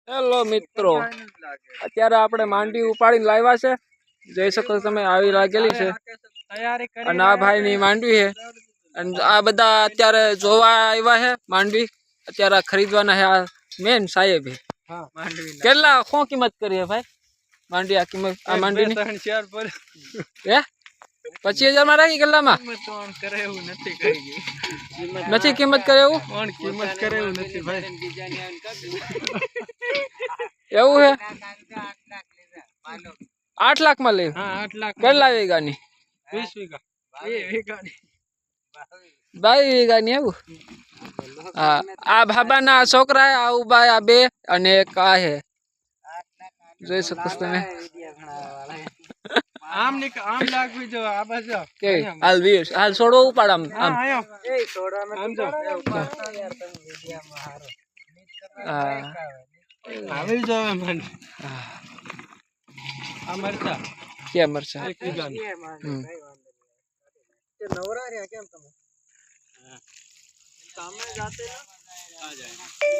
Hello મિત્રો, અત્યારે આપણે માંડવી ઉપાડીને લાવ્યા છે. જોઈ શકો તમે આવી લાગેલી છે અને આ ભાઈની માંડવી છે. અને આ બધા અત્યારે જોવા આવ્યા છે માંડવી. અત્યારે ખરીદવાના છે. આ મેન સાહેબ કેટલા શું કિંમત કરી છે ભાઈ માંડવી? આ કિંમત આ માંડવીની હે 25,000 માં રાખી કેટલામાં નથી કિંમત કરે એવું એવું છે 8 લાખ માં લે કેટલા વીઘાની 22 વીઘાની એવું હા આ બાબાના છોકરા આ ઉભા આ બે અને એક આ હે જોઈ શકો તમે આમ લાગવી જો આ બાજુ કે હાલ વીર હાલ છોડો ઉપાડ આમ આમ એ છોડવામાં આમ જો યાર તમે મીડિયામાં હારો હા આવી જાવ મન આ મરચા કે મરચા એક વીઘાની નવરા રહ્યા કેમ તમે સામે જાતે ના આ જાય